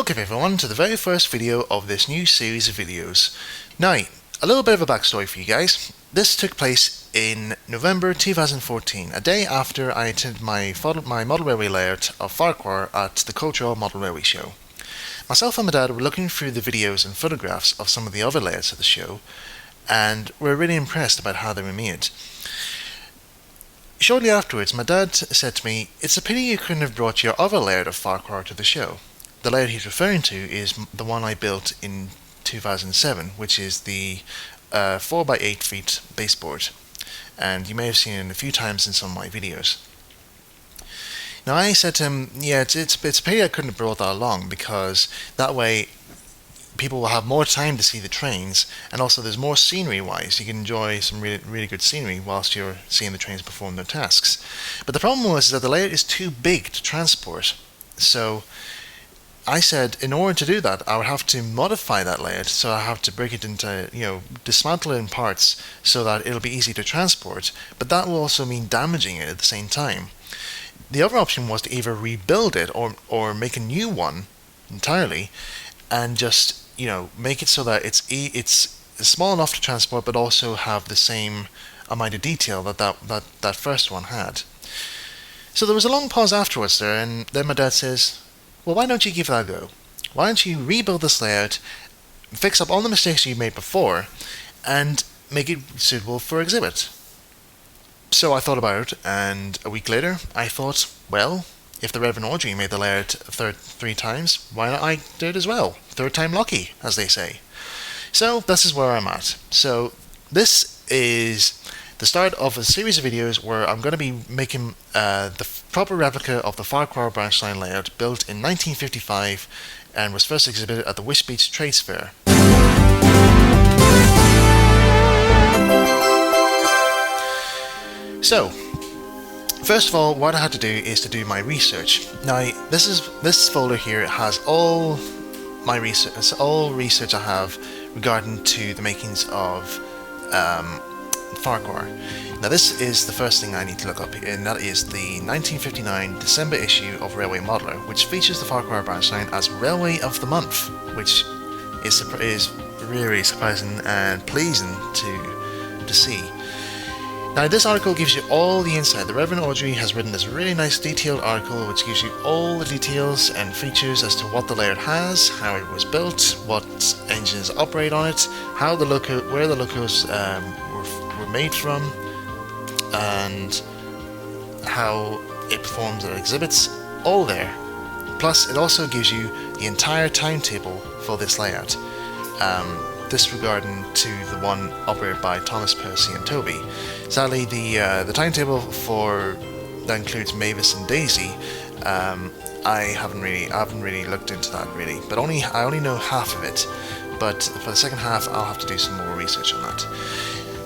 Welcome everyone to the very first video of this new series of videos. Now, a little bit of a backstory for you guys. This took place in November 2014, a day after I attended my model railway layout of Farquhar at the Cultural Model Railway Show. Myself and my dad were looking through the videos and photographs of some of the other layouts of the show, and we're really impressed about how they were made. Shortly afterwards, my dad said to me, "It's a pity you couldn't have brought your other layout of Farquhar to the show." The layout he's referring to is the one I built in 2007, which is the 4x8 feet baseboard, and you may have seen it a few times in some of my videos. Now I said to him, yeah, it's a pity I couldn't have brought that along, because that way people will have more time to see the trains, and also there's more scenery wise. You can enjoy some really good scenery whilst you're seeing the trains perform their tasks. But the problem was that the layout is too big to transport, so I said in order to do that I would have to modify that layout, so I have to break it into, dismantle it in parts so that it'll be easy to transport, but that will also mean damaging it at the same time. The other option was to either rebuild it or make a new one entirely, and just make it so that it's small enough to transport but also have the same amount of detail that first one had. So there was a long pause afterwards there, and then my dad says, "Well, why don't you give that a go? Why don't you rebuild this layout, fix up all the mistakes you made before, and make it suitable for exhibit?" So I thought about it, and a week later I thought, well, if the Reverend Audrey made the layout three times, why not I do it as well? Third time lucky, as they say. So this is where I'm at. So this is the start of a series of videos where I'm going to be making the proper replica of the Farquhar branch line layout, built in 1955 and was first exhibited at the Wisbech Trades Fair. So, first of all, what I had to do is to do my research. Now, this folder here has all my research. It's all research I have regarding to the makings of Farquhar. Now, this is the first thing I need to look up, and that is the 1959 December issue of Railway Modeller, which features the Farquhar branch line as Railway of the Month, which is really surprising and pleasing to see. Now, this article gives you all the insight. The Reverend Audrey has written this really nice detailed article which gives you all the details and features as to what the layout has, how it was built, what engines operate on it, where the locos were made from, and how it performs at exhibits, all there. Plus, it also gives you the entire timetable for this layout, disregarding to the one operated by Thomas, Percy and Toby. Sadly, the timetable that includes Mavis and Daisy, I haven't really looked into that really, but I only know half of it. But for the second half, I'll have to do some more research on that.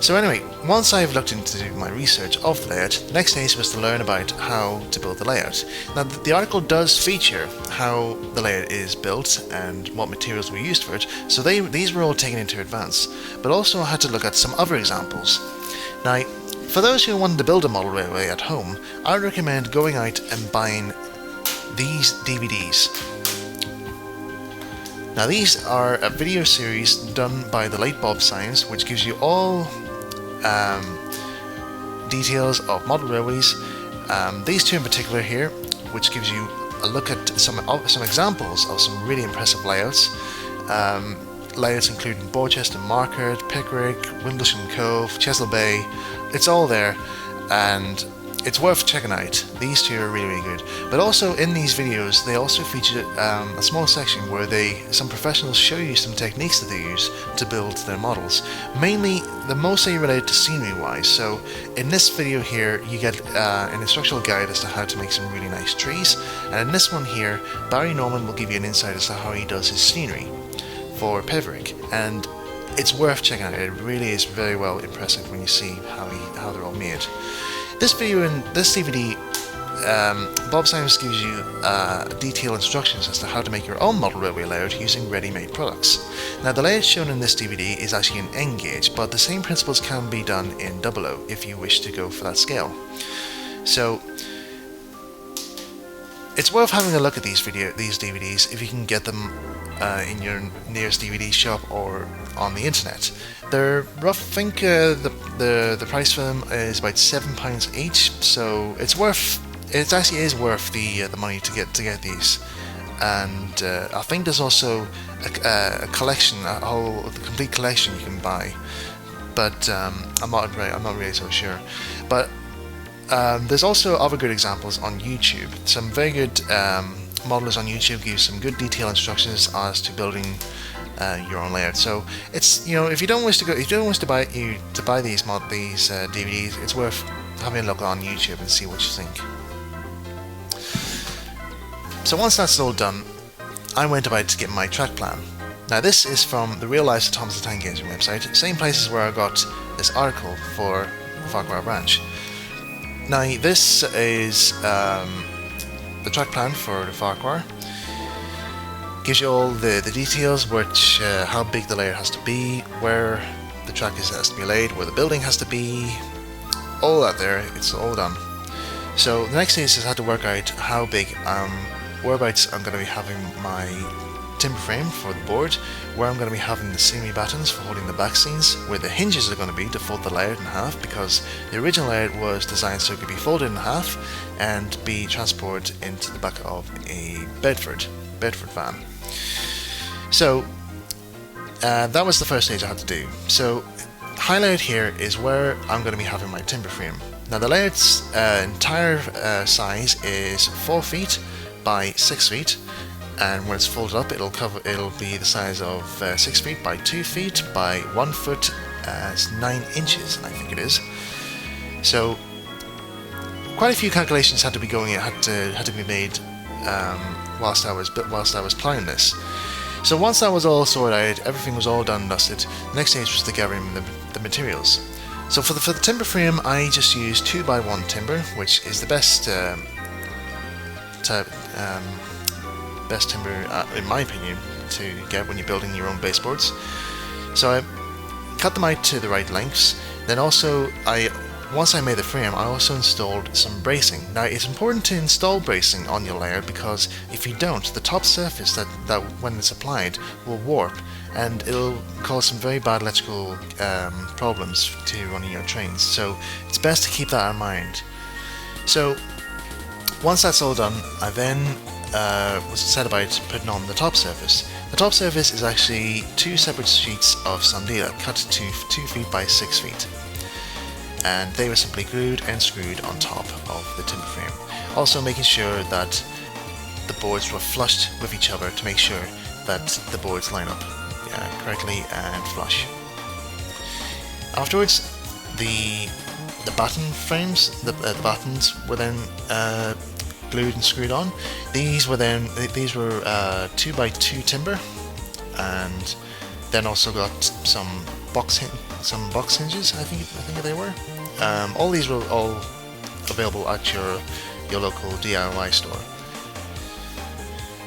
So anyway, once I've looked into my research of the layout, the next stage was to learn about how to build the layout. Now, the article does feature how the layout is built and what materials were used for it, so these were all taken into advance. But also I had to look at some other examples. Now, for those who wanted to build a model railway at home, I would recommend going out and buying these DVDs. Now, these are a video series done by the late Bob Symes, which gives you all details of model railways. These two in particular here, which gives you a look at some examples of some really impressive layouts. Layouts including Borchester Market, Pickwick, Windlesham Cove, Chesil Bay. It's all there, and it's worth checking out. These two are really good. But also in these videos, they also feature a small section where some professionals show you some techniques that they use to build their models. They're mostly related to scenery wise. So in this video here, you get an instructional guide as to how to make some really nice trees. And in this one here, Barry Norman will give you an insight as to how he does his scenery for Peverick. And it's worth checking out. It really is very well impressive when you see how they're all made. This video and this DVD, Bob Symes gives you detailed instructions as to how to make your own model railway layout using ready-made products. Now, the layout shown in this DVD is actually an N gauge, but the same principles can be done in 00 if you wish to go for that scale. So it's worth having a look at these DVDs if you can get them in your nearest DVD shop or on the internet. They're rough. I think the price for them is about £7 each, so it's worth. It actually is worth the money to get these. And I think there's also a collection, a complete collection you can buy, but I'm not really so sure. But there's also other good examples on YouTube. Some very good modelers on YouTube give some good detailed instructions as to building your own layout. So it's, if you don't wish to buy these DVDs, it's worth having a look on YouTube and see what you think. So once that's all done, I went about to get my track plan. Now this is from the Real Life Thomas the Tank Engine website, same places where I got this article for Farquhar Branch. Now this is the track plan for the Farquhar. Gives you all the details, which how big the layer has to be, where the track has to be laid, where the building has to be, all that there, it's all done. So the next thing is I had to work out how big whereabouts I'm going to be having my timber frame for the board, where I'm going to be having the scenery battens for holding the back scenes, where the hinges are going to be to fold the layout in half, because the original layout was designed so it could be folded in half and be transported into the back of a Bedford van. So that was the first stage I had to do. So highlighted here is where I'm going to be having my timber frame. Now the layout's entire size is 4 feet by 6 feet, and when it's folded up it'll be the size of 6 feet by 2 feet by 1 foot, 9 inches I think it is. So quite a few calculations had to be made whilst I was planning this. So once that was all sorted out, everything was all done and dusted, the next stage was to gathering the materials. So for the timber frame, I just used 2x1 timber, which is the best timber, in my opinion, to get when you're building your own baseboards. So I cut them out to the right lengths. Then also, once I made the frame, I also installed some bracing. Now it's important to install bracing on your layer, because if you don't, the top surface that when it's applied will warp, and it'll cause some very bad electrical problems to running your trains. So it's best to keep that in mind. So once that's all done, I then was set about putting on the top surface. The top surface is actually 2 separate sheets of sandila cut to 2 feet by 6 feet, and they were simply glued and screwed on top of the timber frame. Also making sure that the boards were flushed with each other to make sure that the boards line up correctly and flush. Afterwards, the batten frames, the battens were then glued and screwed on. These were 2x2 timber, and then also got some box hinges. I think they were. All these were all available at your local DIY store.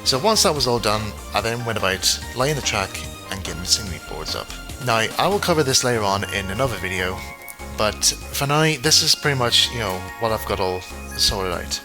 So once that was all done, I then went about laying the track and getting the scenery boards up. Now I will cover this later on in another video, but for now this is pretty much what I've got all sorted out.